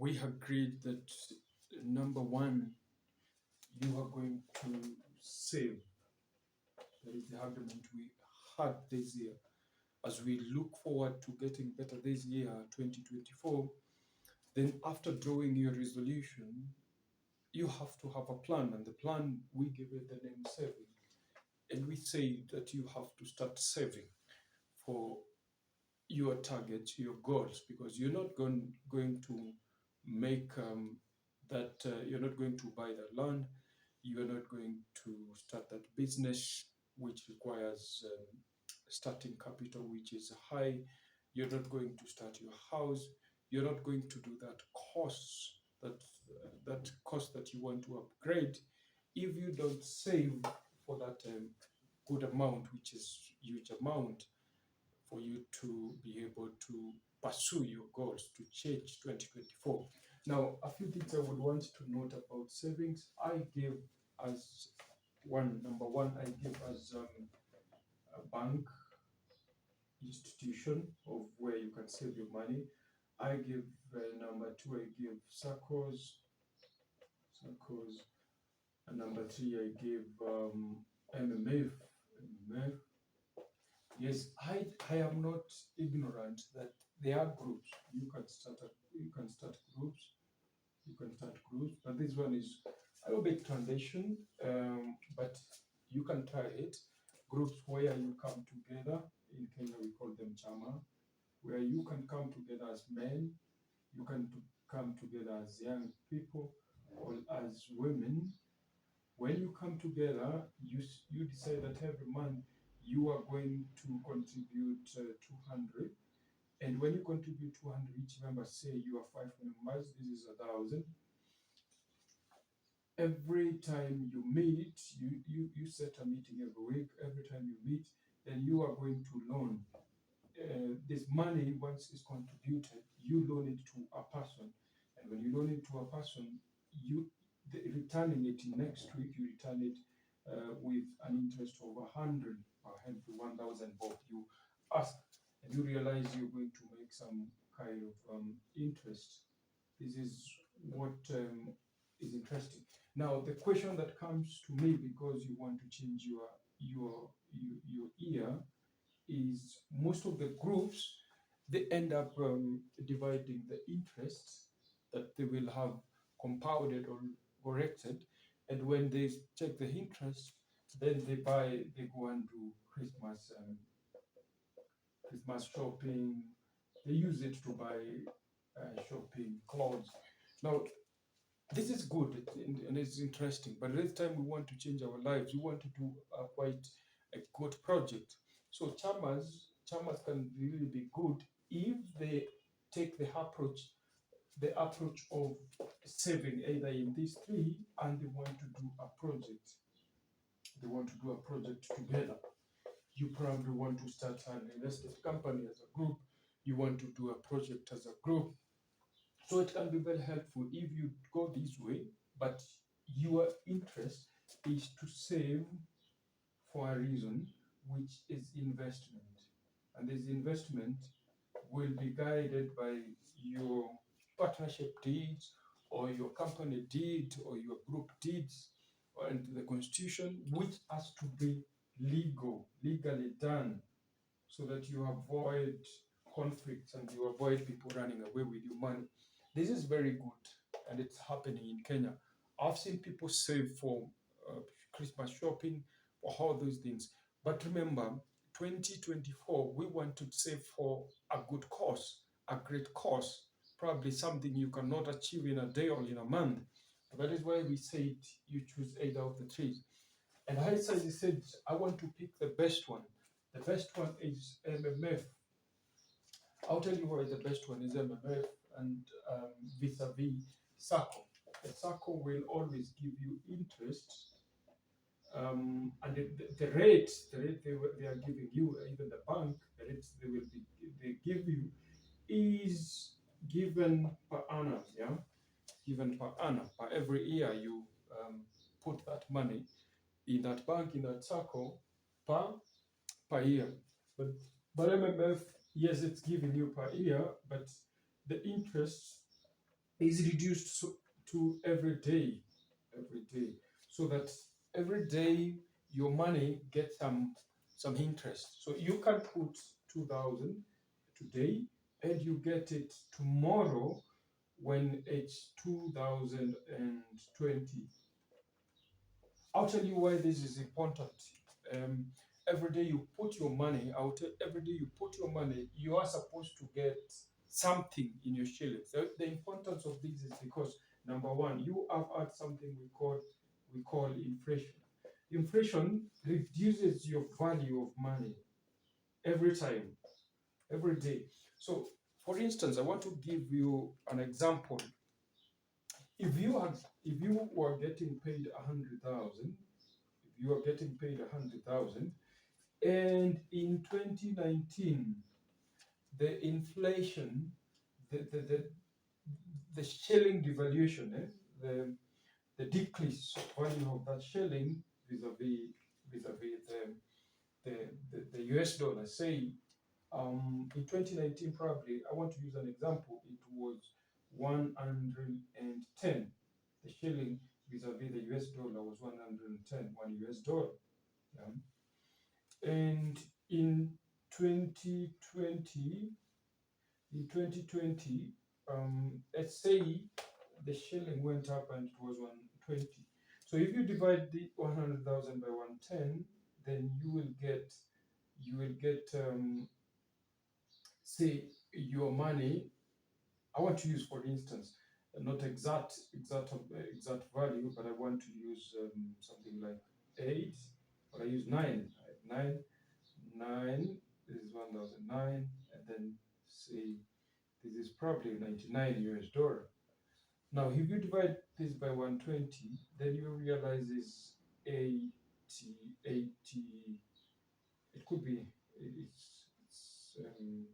we agreed that number one, you are going to save. That is the agreement we had this year. As we look forward to getting better this year, 2024, then after drawing your resolution, you have to have a plan. And the plan, we give it the name saving. And we say that you have to start saving for your targets, your goals, because you're not going to make you're not going to buy that land, you're not going to start that business, which requires starting capital, which is high. You're not going to start your house. You're not going to do that course, that course that you want to upgrade, if you don't save for that good amount, which is huge amount, for you to be able to pursue your goals to change 2024. Now, a few things I would want to note about savings. I give as number one, I give as a bank institution of where you can save your money. I give number two, I give Saccos, and number three, I give MMF. Yes, I am not ignorant that there are groups. You can start groups. But this one is a little bit transition. But you can try it. Groups where you come together. In Kenya, we call them Chamas, where you can come together as men. You can come together as young people or as women. When you come together, you decide that every month you are going to contribute 200. And when you contribute 200, each member, say you are 5 members, this is 1,000. Every time you meet, you set a meeting every week. Every time you meet, then you are going to loan. This money, once it's contributed, you loan it to a person. And when you loan it to a person, returning it next week, you return it with an interest of 100 per every 1,000 bob you ask, and you realize you're going to make some kind of interest. This is what is interesting. Now, the question that comes to me, because you want to change your year, is most of the groups, they end up dividing the interest that they will have compounded or corrected, and when they check the interest, then they go and do Christmas shopping. They use it to buy shopping clothes. Now, this is good and it's interesting, but this time we want to change our lives. We want to do quite a good project. So Chamas can really be good if they take the approach of saving either in these three, and they want to do a project. They want to do a project together. You probably want to start an invested company as a group. You want to do a project as a group. So it can be very helpful if you go this way, but your interest is to save for a reason, which is investment. And this investment will be guided by your partnership deeds or your company deed or your group deeds and the constitution, which has to be legally done, so that you avoid conflicts and you avoid people running away with your money. This is very good, and it's happening in Kenya. I've seen people save for Christmas shopping, for all those things. But remember, 2024, we want to save for a good cause, a great cause, probably something you cannot achieve in a day or in a month. And that is why we said you choose either of the three. And I said, I want to pick the best one. The best one is MMF. I'll tell you why the best one is MMF and vis-a-vis Sacco. The Sacco will always give you interest, and the rate they are giving you, even the bank, the rates they give you is given per annum, given per annum. Per every year you put that money in that bank, in that Sacco, per year. But MMF, yes, it's giving you per year, but the interest is reduced to every day, so that every day your money gets some interest. So you can put 2,000 today, and you get it tomorrow when it's 2020. I'll tell you why this is important. Um, every day you put your money out, every day you put your money, you are supposed to get something in your shillings. The importance of this is because number one, you have had something we call inflation. Inflation reduces your value of money every time, every day. So, for instance, I want to give you an example. If you were getting paid 100,000, if you are getting paid 100,000, and in 2019 the inflation, the shilling devaluation, the decrease of value of that shilling vis-a-vis the US dollar, say, in 2019, probably, I want to use an example, it was 110. The shilling vis-a-vis the US dollar was 110, $1. Yeah. And in 2020, in 2020, let's say the shilling went up and it was 120. So if you divide the 100,000 by 110, then you will get say your money. I want to use, for instance, not exact value, but I want to use something like 8, but I use 9. Right? 9. This is 1,009, and then say this is probably 99 US dollar. Now, if you divide this by 120, then you realize it's 80. It could be,